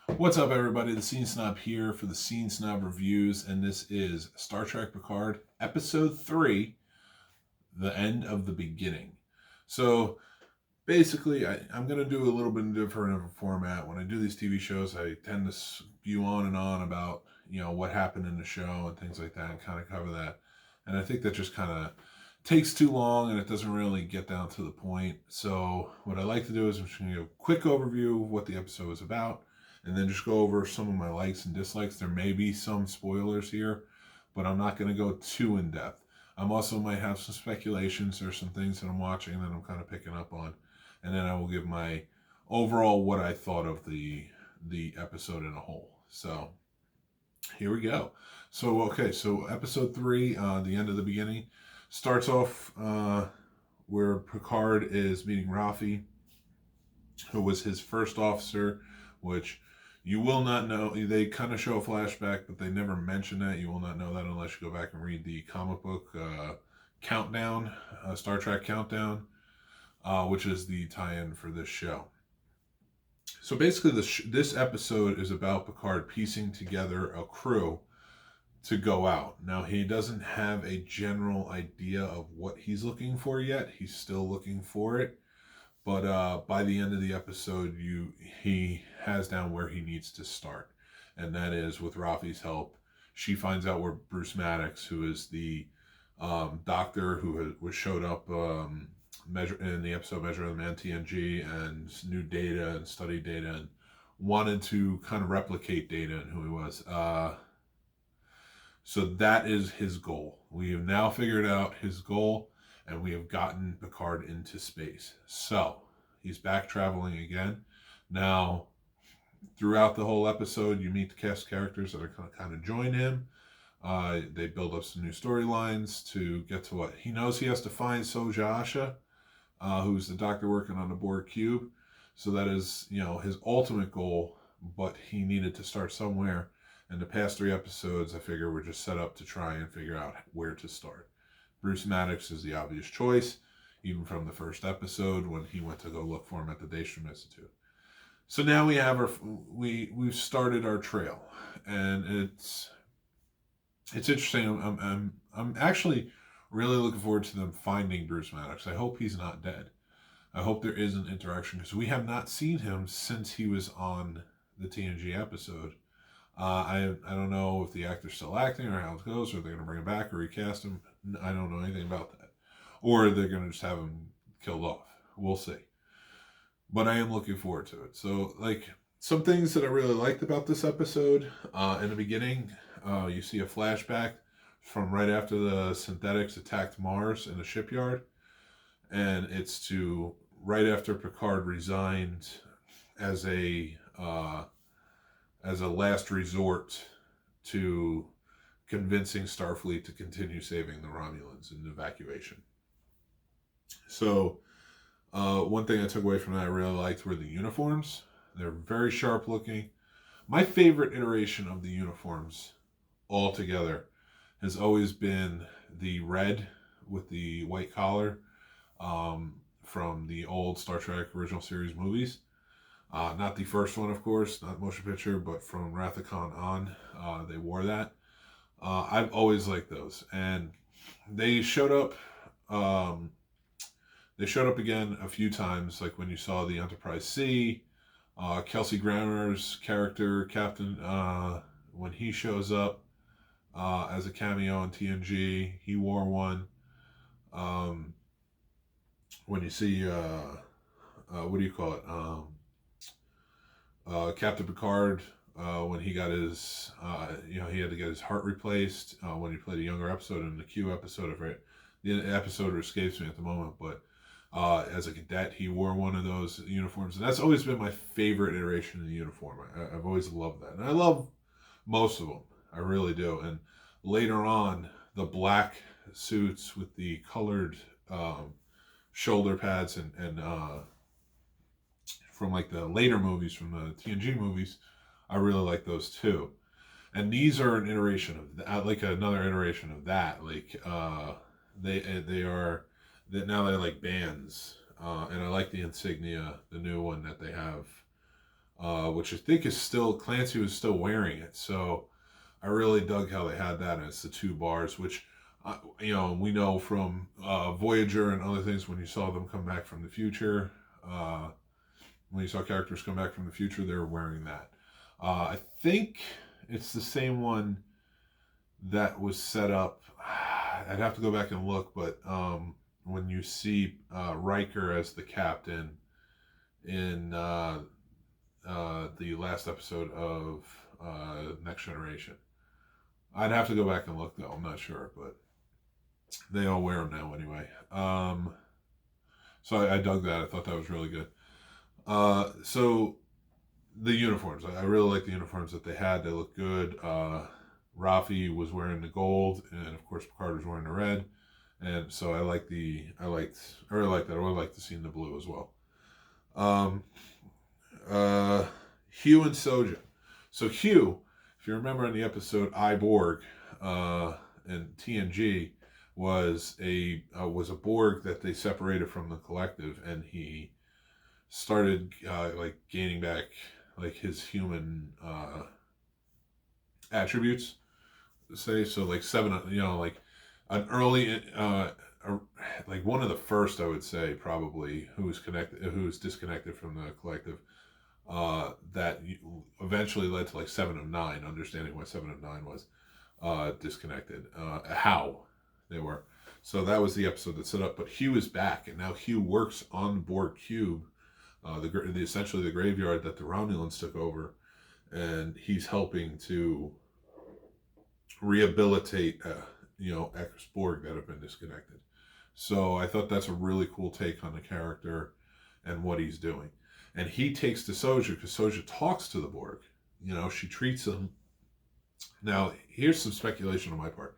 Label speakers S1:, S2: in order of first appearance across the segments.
S1: What's up, everybody? The Scene Snob here for the Scene Snob reviews, and this is Star Trek Picard, Episode 3, The End of the Beginning. So, basically, I'm going to do a little bit different of a format. When I do these TV shows, I tend to spew on and on about, what happened in the show and things like that, and kind of cover that. And I think that just kind of takes too long, and it doesn't really get down to the point. So, what I like to do is I'm just going to give a quick overview of what the episode is about, and then just go over some of my likes and dislikes. There may be some spoilers here, but I'm not going to go too in depth. I'm also might have some speculations or some things that I'm watching that I'm kind of picking up on, and then I will give my overall what I thought of the episode in a whole. So here we go. So episode 3, the end of the beginning, starts off where Picard is meeting Rafi, who was his first officer, which you will not know. They kind of show a flashback, but they never mention that. You will not know that unless you go back and read the comic book Countdown, Star Trek Countdown, which is the tie-in for this show. So basically, this episode is about Picard piecing together a crew to go out. Now, he doesn't have a general idea of what he's looking for yet. He's still looking for it. But by the end of the episode, he has down where he needs to start, and that is with Rafi's help. She finds out where Bruce Maddox, who is the doctor who was showed up measure in the episode Measure of the Man TNG, and knew data and studied data and wanted to kind of replicate data and who he was. So that is his goal. We have now figured out his goal, and we have gotten Picard into space. So he's back traveling again. Now, throughout the whole episode, you meet the cast characters that are going to kind of join him. They build up some new storylines to get to what he knows. He has to find Soja Asha, who's the doctor working on the Borg cube. So that is, his ultimate goal. But he needed to start somewhere. And the past 3 episodes, I figure, were just set up to try and figure out where to start. Bruce Maddox is the obvious choice, even from the first episode when he went to go look for him at the Daystrom Institute. So now we've started our trail, and it's interesting. I'm actually really looking forward to them finding Bruce Maddox. I hope he's not dead. I hope there is an interaction, because we have not seen him since he was on the TNG episode. I don't know if the actor's still acting or how it goes, or they're going to bring him back or recast him. I don't know anything about that. Or they're going to just have him killed off. We'll see. But I am looking forward to it. So, some things that I really liked about this episode, in the beginning, you see a flashback from right after the synthetics attacked Mars in the shipyard. And it's to right after Picard resigned as a last resort to convincing Starfleet to continue saving the Romulans in evacuation. So, one thing I took away from that I really liked were the uniforms. They're very sharp looking. My favorite iteration of the uniforms altogether has always been the red with the white collar, from the old Star Trek original series movies. Not the first one, of course, not motion picture, but from Wrath of Khan on, they wore that. I've always liked those, and they showed up. They showed up again a few times, like when you saw the Enterprise C, Kelsey Grammer's character, Captain, when he shows up as a cameo on TNG, he wore one. When you see, what do you call it? Captain Picard, when he got his, he had to get his heart replaced when he played a younger episode in the Q episode of it. The episode escapes me at the moment, but as a cadet, he wore one of those uniforms, and that's always been my favorite iteration of the uniform. I've always loved that, and I love most of them. I really do. And later on, the black suits with the colored shoulder pads and from like the later movies, from the TNG movies, I really like those too. And these are an iteration of that, like another iteration of that. They are that now they're like bands, and I like the insignia, the new one that they have which I think is still, Clancy was still wearing it. So I really dug how they had that, and it's the 2 bars, which, we know from Voyager and other things, when you saw them come back from the future, when you saw characters come back from the future, they were wearing that. I think it's the same one that was set up. I'd have to go back and look, but when you see Riker as the captain in the last episode of Next Generation, I'd have to go back and look, though. I'm not sure, but they all wear them now anyway. So I dug that. I thought that was really good. So the uniforms, I really like the uniforms that they had. They look good. Rafi was wearing the gold, and of course Picard was wearing the red, and so I really like that. I really like the scene the blue as well. Hugh and Soja. So Hugh, if you remember in the episode I, Borg, in TNG, was a Borg that they separated from the collective, and he started gaining back his human attributes, say. So seven, an early one of the first, I would say, probably, who's disconnected from the collective, that eventually led to 7 of 9, understanding why 7 of 9 was disconnected, how they were. So that was the episode that set up. But Hugh is back, and now Hugh works on Borg Cube, essentially the graveyard that the Romulans took over, and he's helping to rehabilitate ex-Borg that have been disconnected. So I thought that's a really cool take on the character and what he's doing. And he takes to Soja, because Soja talks to the Borg. She treats them. Now, here's some speculation on my part.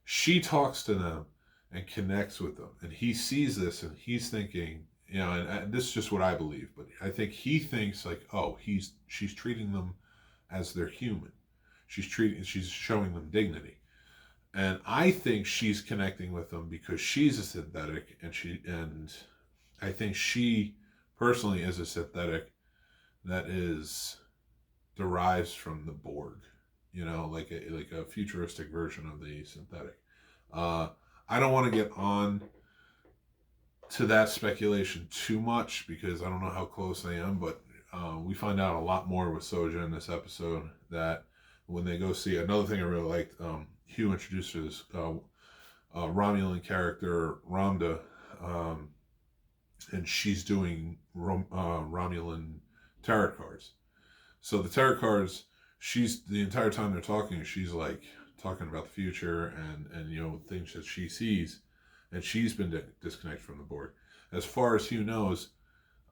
S1: She talks to them and connects with them. And he sees this, and he's thinking, and this is just what I believe, but I think he thinks she's treating them as they're human. She's showing them dignity. And I think she's connecting with them because she's a synthetic, and I think she personally is a synthetic that derives from the Borg, like a futuristic version of the synthetic. I don't want to get on to that speculation too much because I don't know how close I am, but we find out a lot more with Soja in this episode, that when they go see, another thing I really liked, Hugh introduces Romulan character Ramda, and she's doing Romulan tarot cards. So the tarot cards, the entire time they're talking, she's talking about the future and things that she sees, and she's been disconnected from the Borg. As far as Hugh knows,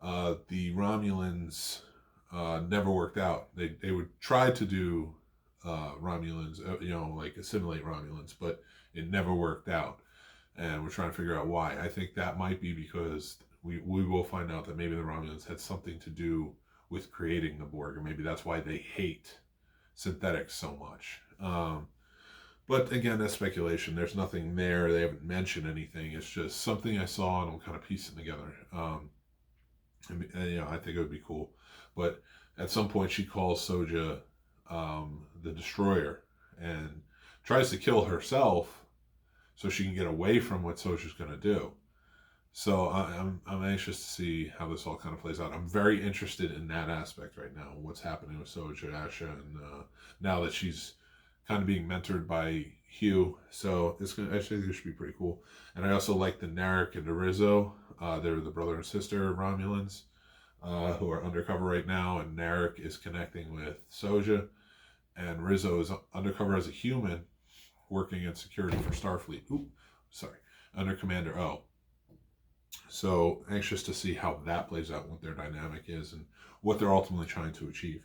S1: the Romulans never worked out. They would try to do Romulans, assimilate Romulans, but it never worked out. And we're trying to figure out why. I think that might be because we will find out that maybe the Romulans had something to do with creating the Borg, or maybe that's why they hate synthetics so much. But again, that's speculation. There's nothing there. They haven't mentioned anything. It's just something I saw, and I'm kind of piecing together. I think it would be cool. But at some point, she calls Soja the Destroyer and tries to kill herself so she can get away from what Soja's going to do. So I'm anxious to see how this all kind of plays out. I'm very interested in that aspect right now. What's happening with Soja, Asha, and now that she's kind of being mentored by Hugh. So I think it should be pretty cool. And I also like the Narek and the Rizzo. They're the brother and sister Romulans who are undercover right now. And Narek is connecting with Soja. And Rizzo is undercover as a human working in security for Starfleet. Under Commander O. So anxious to see how that plays out, what their dynamic is, and what they're ultimately trying to achieve.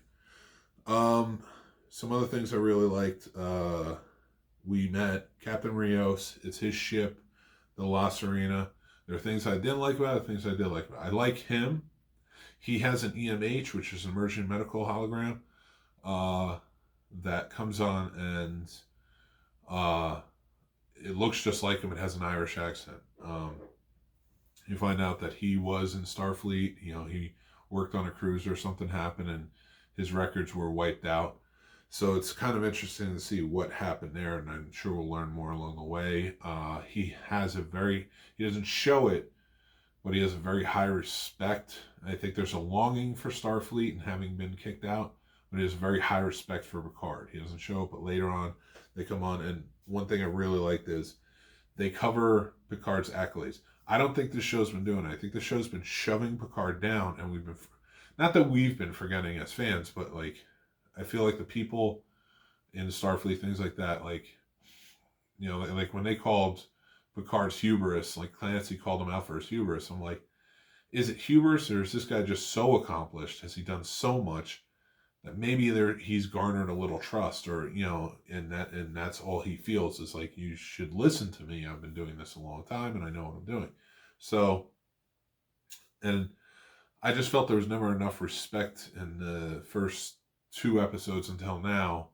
S1: Some other things I really liked. We met Captain Rios. It's his ship, the La Serena. There are things I didn't like about it, things I did like about it. I like him. He has an EMH, which is an emergent medical hologram, that comes on, and it looks just like him. It has an Irish accent. You find out that he was in Starfleet. He worked on a cruise or something happened and his records were wiped out. So it's kind of interesting to see what happened there, and I'm sure we'll learn more along the way. He doesn't show it, but he has a very high respect. I think there's a longing for Starfleet and having been kicked out, but he has very high respect for Picard. He doesn't show it, but later on they come on, and one thing I really liked is they cover Picard's accolades. I don't think this show's been doing it. I think the show's been shoving Picard down, and not that we've been forgetting as fans, but like, I feel like the people in Starfleet, things like that, like, you know, like when they called Picard's hubris, like Clancy called him out for his hubris, I'm like, is it hubris, or is this guy just so accomplished? Has he done so much that maybe he's garnered a little trust, or, you know, and that's all he feels is like, you should listen to me. I've been doing this a long time and I know what I'm doing. So, and I just felt there was never enough respect in the first 2 episodes until now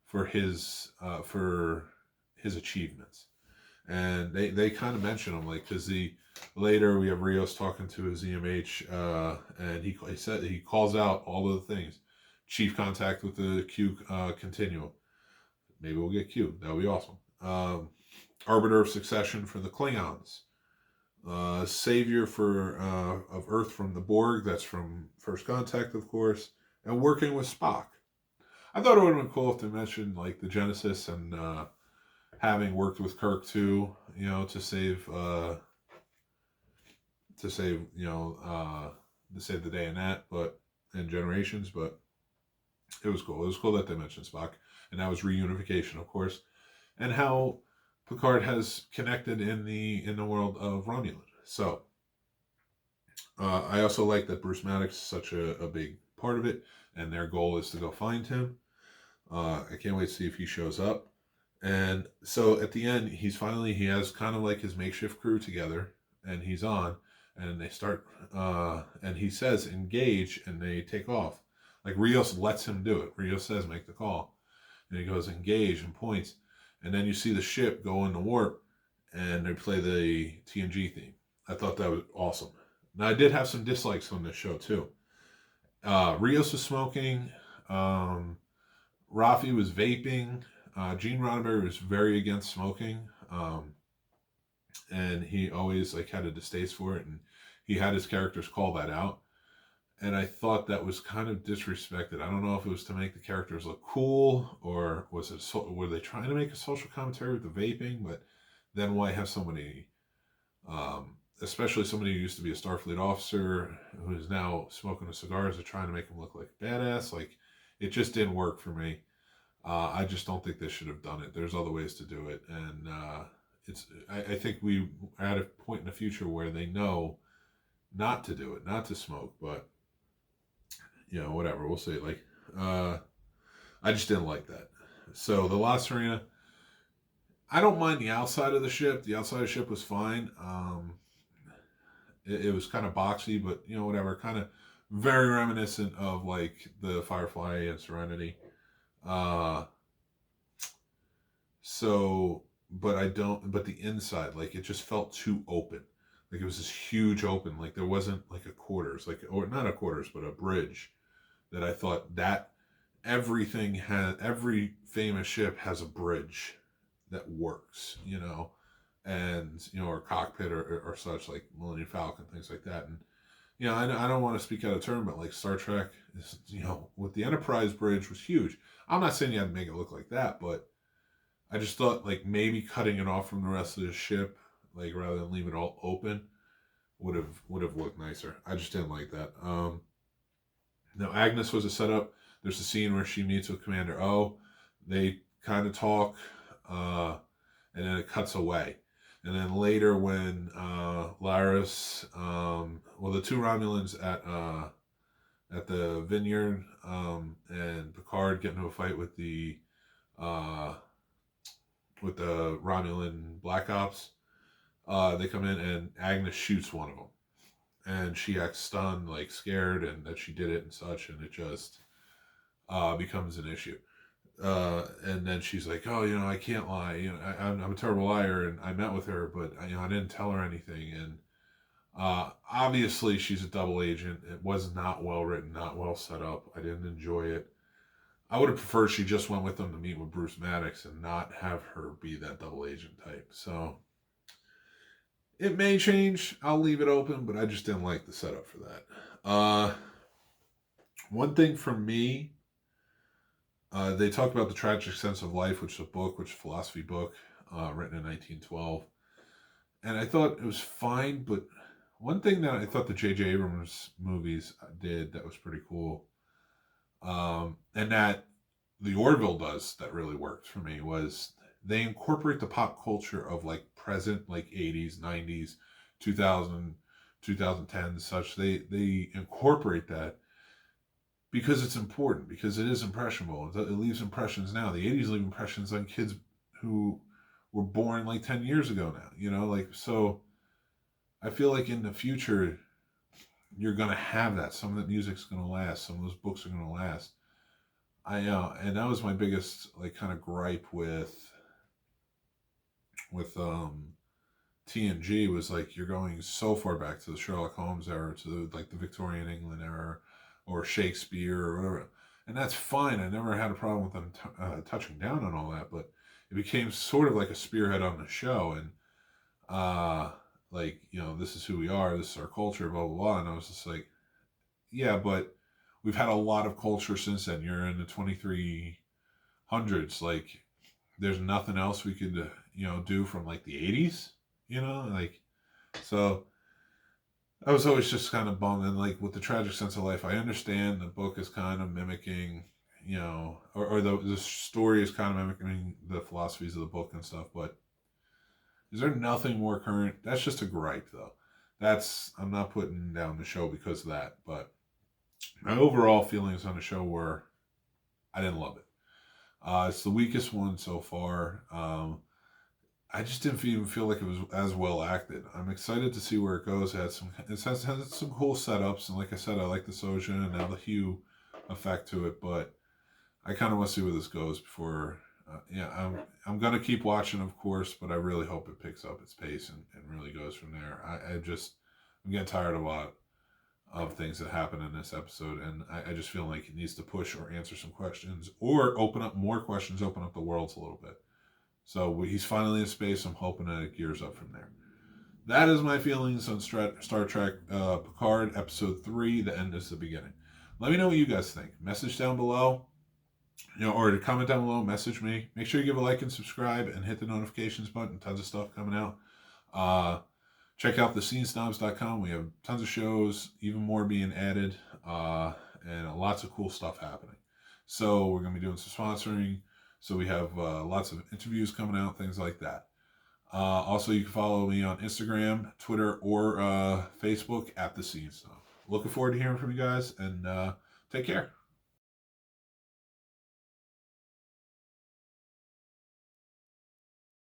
S1: for his achievements. And they kind of mention him, like, because later we have Rios talking to his EMH, and he said he calls out all of the things. Chief contact with the Q continuum. Maybe we'll get Q. That would be awesome. Arbiter of succession for the Klingons. Savior of Earth from the Borg. That's from First Contact, of course. And working with Spock. I thought it would have been cool if they mentioned like the Genesis and having worked with Kirk too, you know, to save the day in that, and Generations, but it was cool. It was cool that they mentioned Spock, and that was reunification, of course, and how Picard has connected in the world of Romulan. So I also like that Bruce Maddox is such a big part of it, and their goal is to go find him. I can't wait to see if he shows up. And so at the end, he has kind of like his makeshift crew together, and he's on, and they start, and he says engage, and they take off. Like, Rios lets him do it. Rios says make the call, and he goes engage and points, and then you see the ship go into warp, and they play the TNG theme. I thought that was awesome. Now, I did have some dislikes on this show too. Rios was smoking. Rafi was vaping. Gene Roddenberry was very against smoking, and he always like had a distaste for it, and he had his characters call that out. And I thought that was kind of disrespected. I don't know if it was to make the characters look cool, or were they trying to make a social commentary with the vaping? But then why have somebody, especially somebody who used to be a Starfleet officer, who is now smoking a cigar, is trying to make him look like a badass? Like, it just didn't work for me. I just don't think they should have done it. There's other ways to do it, and I think we are at a point in the future where they know not to do it, not to smoke, but, you know, whatever, we'll see. Like, I just didn't like that. So the La Serena, I don't mind the outside of the ship. The outside of the ship was fine. It was kind of boxy, but, you know, whatever, kind of very reminiscent of like the Firefly and Serenity. But the inside, like, it just felt too open. Like, it was this huge open, like there wasn't like a quarters, or not a quarters, but a bridge, that I thought that every famous ship has a bridge that works, you know, and, you know, or cockpit or such, like Millennium Falcon, things like that. And, you know, I don't want to speak out of turn, but like Star Trek is, you know, with the Enterprise bridge was huge. I'm not saying you had to make it look like that, but I just thought like maybe cutting it off from the rest of the ship, like rather than leave it all open, would have looked nicer. I just didn't like that. Now, Agnes was a setup. There's a scene where she meets with Commander O. They kind of talk, and then it cuts away. And then later when Laris, the 2 Romulans at the vineyard, and Picard get into a fight with the Romulan Black Ops, they come in and Agnes shoots one of them, and she acts stunned, like scared, and that she did it and such, and it just becomes an issue. And then she's like, oh, you know, I can't lie. You know, I'm a terrible liar, and I met with her, but, you know, I didn't tell her anything. And Obviously, she's a double agent. It was not well written, not well set up. I didn't enjoy it. I would have preferred she just went with them to meet with Bruce Maddox and not have her be that double agent type. So it may change. I'll leave it open, but I just didn't like the setup for that. One thing for me, they talk about The Tragic Sense of Life, which is a book, which is a philosophy book written in 1912. And I thought it was fine, but one thing that I thought the J.J. Abrams movies did that was pretty cool, and that the Orville does that really worked for me, was they incorporate the pop culture of like present, like 80s, 90s, 2000, 2010, such. They incorporate that because it's important, because it is impressionable. It leaves impressions now. The 80s leave impressions on kids who were born like 10 years ago now, you know, like, so I feel like in the future, you're going to have that. Some of that music's going to last. Some of those books are going to last. And that was my biggest, like, kind of gripe with TNG, was like, you're going so far back to the Sherlock Holmes era, to like the Victorian England era, or Shakespeare or whatever, and that's fine. I never had a problem with them touching down on all that, but it became sort of like a spearhead on the show, and like, you know, this is who we are, this is our culture, blah blah blah, and I was just like, yeah, but we've had a lot of culture since then. You're in the 2300s, like, there's nothing else we could you know, do from like the 80s, you know, like, so I was always just kind of bummed. And like with The Tragic Sense of Life, I understand the book is kind of mimicking, you know, or the story is kind of mimicking the philosophies of the book and stuff, but is there nothing more current? That's just a gripe, though. I'm not putting down the show because of that, but my overall feelings on the show were, I didn't love it. It's the weakest one so far. I just didn't even feel like it was as well acted. I'm excited to see where it goes. It has some cool setups, and like I said, I like the Soja and now the Hue effect to it. But I kind of want to see where this goes before. I'm gonna keep watching, of course, but I really hope it picks up its pace and really goes from there. I'm getting tired of a lot of things that happen in this episode, and I just feel like it needs to push or answer some questions, or open up more questions, open up the worlds a little bit. So he's finally in space. I'm hoping that it gears up from there. That is my feelings on Star Trek Picard Episode 3, The End is the Beginning. Let me know what you guys think. Message down below, you know, or to comment down below, message me. Make sure you give a like and subscribe and hit the notifications button. Tons of stuff coming out. Check out the scenesnobs.com. We have tons of shows, even more being added, and lots of cool stuff happening. So we're going to be doing some sponsoring. So we have lots of interviews coming out, things like that. Also, you can follow me on Instagram, Twitter, or Facebook at The Scene Snob. Looking forward to hearing from you guys, and take care.